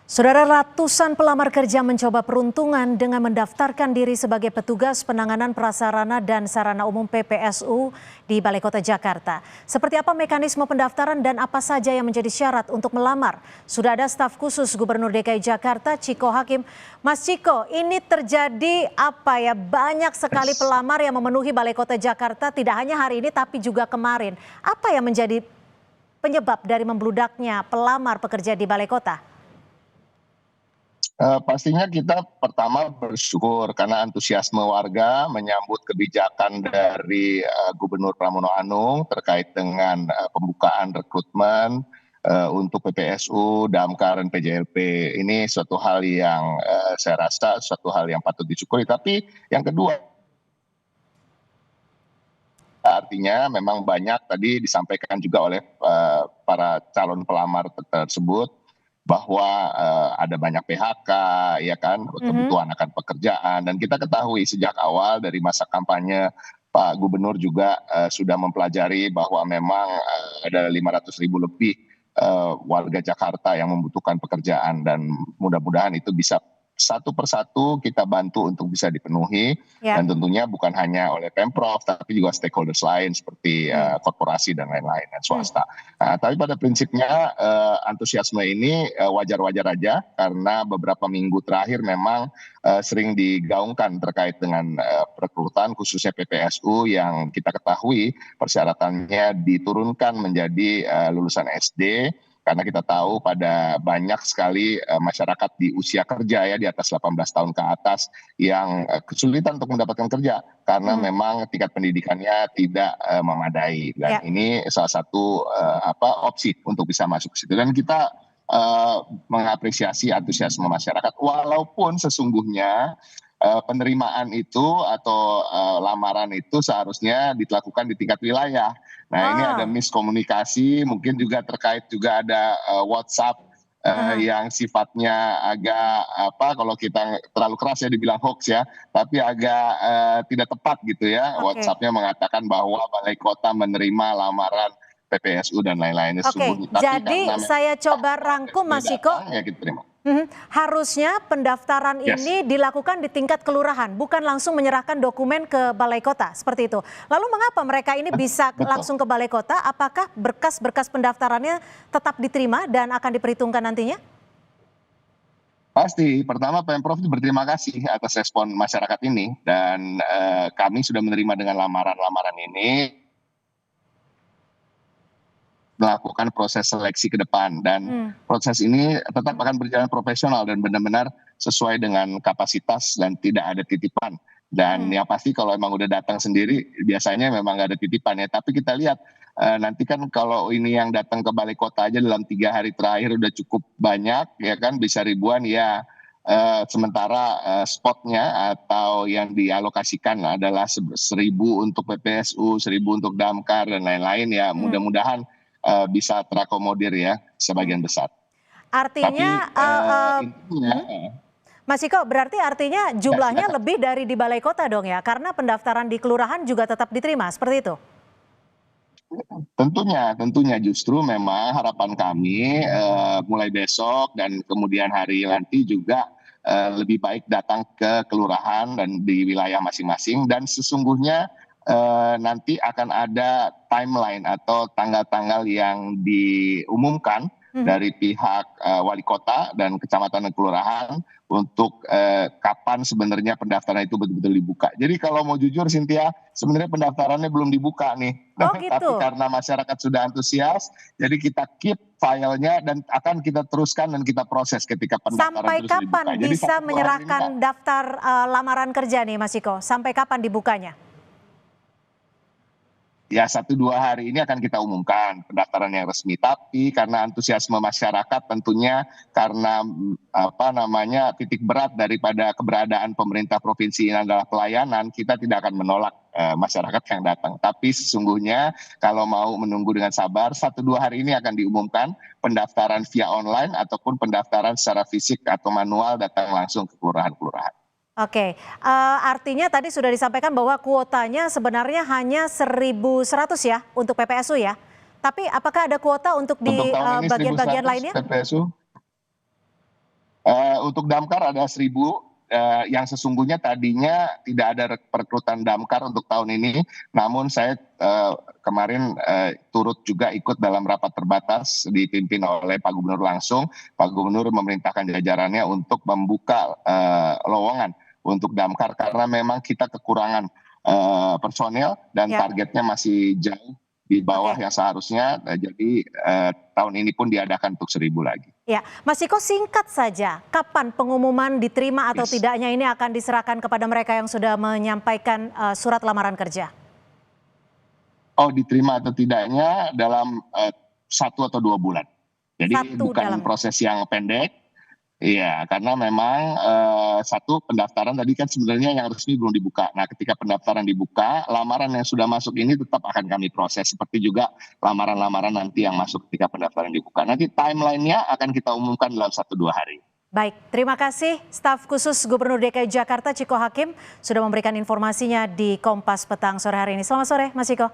Saudara, ratusan pelamar kerja mencoba peruntungan dengan mendaftarkan diri sebagai petugas penanganan prasarana dan sarana umum PPSU di Balai Kota Jakarta. Seperti apa mekanisme pendaftaran dan apa saja yang menjadi syarat untuk melamar? Sudah ada staf khusus Gubernur DKI Jakarta, Chiko Hakim. Mas Chiko, ini terjadi apa ya? Banyak sekali pelamar yang memenuhi Balai Kota Jakarta, tidak hanya hari ini tapi juga kemarin. Apa yang menjadi penyebab dari membludaknya pelamar pekerja di Balai Kota? Pastinya kita pertama bersyukur karena antusiasme warga menyambut kebijakan dari Gubernur Pramono Anung terkait dengan pembukaan rekrutmen untuk PPSU, Damkar, dan PJLP. Ini suatu hal yang saya rasa suatu hal yang patut disyukuri. Tapi yang kedua, artinya memang banyak tadi disampaikan juga oleh para calon pelamar tersebut bahwa ada banyak PHK, ya kan, kebutuhan akan pekerjaan, dan kita ketahui sejak awal dari masa kampanye Pak Gubernur juga sudah mempelajari bahwa memang ada 500.000 lebih warga Jakarta yang membutuhkan pekerjaan, dan mudah-mudahan itu bisa satu persatu kita bantu untuk bisa dipenuhi, dan tentunya bukan hanya oleh Pemprov tapi juga stakeholders lain seperti korporasi dan lain-lain dan swasta. Nah, tapi pada prinsipnya antusiasme ini wajar-wajar aja karena beberapa minggu terakhir memang sering digaungkan terkait dengan perekrutan khususnya PPSU yang kita ketahui persyaratannya diturunkan menjadi lulusan SD. Karena kita tahu pada banyak sekali masyarakat di usia kerja ya di atas 18 tahun ke atas yang kesulitan untuk mendapatkan kerja karena memang tingkat pendidikannya tidak memadai, dan ini salah satu opsi untuk bisa masuk ke situ, dan kita mengapresiasi antusiasme masyarakat walaupun sesungguhnya penerimaan itu atau lamaran itu seharusnya dilakukan di tingkat wilayah. Nah, ini ada miskomunikasi, mungkin juga terkait juga ada WhatsApp yang sifatnya agak kalau kita terlalu keras ya dibilang hoax ya, tapi agak tidak tepat gitu ya. WhatsApp-nya mengatakan bahwa Balai Kota menerima lamaran PPSU dan lain-lainnya. Jadi saya coba rangkum Mas Chiko. Ya, kita terima. Harusnya pendaftaran ini dilakukan di tingkat kelurahan, bukan langsung menyerahkan dokumen ke Balai Kota, seperti itu. Lalu mengapa mereka ini bisa langsung ke Balai Kota? Apakah berkas-berkas pendaftarannya tetap diterima dan akan diperhitungkan nantinya? Pasti, pertama Pemprov berterima kasih atas respon masyarakat ini, dan kami sudah menerima dengan lamaran-lamaran ini, melakukan proses seleksi ke depan, dan proses ini tetap akan berjalan profesional dan benar-benar sesuai dengan kapasitas dan tidak ada titipan. Dan yang pasti kalau emang udah datang sendiri biasanya memang nggak ada titipan ya, tapi kita lihat nanti kan kalau ini yang datang ke Balai Kota aja dalam 3 hari terakhir udah cukup banyak ya kan, bisa ribuan ya. Sementara spotnya atau yang dialokasikan adalah 1.000 untuk PPSU, 1.000 untuk Damkar dan lain-lain ya, mudah-mudahan bisa terakomodir ya sebagian besar. Artinya, Mas Chiko, berarti artinya jumlahnya lebih dari di Balai Kota dong ya, karena pendaftaran di kelurahan juga tetap diterima, seperti itu? Tentunya justru memang harapan kami mulai besok dan kemudian hari nanti juga lebih baik datang ke kelurahan dan di wilayah masing-masing, dan sesungguhnya nanti akan ada timeline atau tanggal-tanggal yang diumumkan dari pihak wali kota dan kecamatan dan kelurahan untuk kapan sebenarnya pendaftaran itu betul-betul dibuka. Jadi kalau mau jujur Cynthia, sebenarnya pendaftarannya belum dibuka nih. Oh, gitu. Tapi karena masyarakat sudah antusias, jadi kita keep filenya dan akan kita teruskan dan kita proses ketika pendaftaran terus dibuka. Sampai kapan bisa menyerahkan daftar lamaran kerja nih Mas Chiko? Sampai kapan dibukanya? Ya 1-2 hari ini akan kita umumkan pendaftaran yang resmi, tapi karena antusiasme masyarakat tentunya karena titik berat daripada keberadaan pemerintah provinsi ini adalah pelayanan, kita tidak akan menolak masyarakat yang datang. Tapi sesungguhnya kalau mau menunggu dengan sabar, 1-2 hari ini akan diumumkan pendaftaran via online ataupun pendaftaran secara fisik atau manual datang langsung ke kelurahan-kelurahan. Oke, artinya tadi sudah disampaikan bahwa kuotanya sebenarnya hanya 1.100 ya untuk PPSU ya. Tapi apakah ada kuota untuk di bagian-bagian lainnya? PPSU Untuk damkar ada 1.000, yang sesungguhnya tadinya tidak ada perekrutan damkar untuk tahun ini, namun saya kemarin turut juga ikut dalam rapat terbatas dipimpin oleh Pak Gubernur langsung. Pak Gubernur memerintahkan jajarannya untuk membuka lowongan untuk damkar karena memang kita kekurangan personel dan Ya, targetnya masih jauh di bawah oke. yang seharusnya. Jadi tahun ini pun diadakan untuk 1.000 lagi. Ya, Mas Ciko singkat saja, kapan pengumuman diterima atau Yes. tidaknya ini akan diserahkan kepada mereka yang sudah menyampaikan surat lamaran kerja? Oh, diterima atau tidaknya dalam 1 atau 2 bulan. Jadi Satu bukan dalam. proses yang pendek. Iya, karena memang satu pendaftaran tadi kan sebenarnya yang resmi belum dibuka. Nah, ketika pendaftaran dibuka, lamaran yang sudah masuk ini tetap akan kami proses. Seperti juga lamaran-lamaran nanti yang masuk ketika pendaftaran dibuka. Nanti timelinenya akan kita umumkan dalam 1-2 hari. Baik, terima kasih staf khusus Gubernur DKI Jakarta Ciko Hakim sudah memberikan informasinya di Kompas Petang sore hari ini. Selamat sore, Mas Ciko.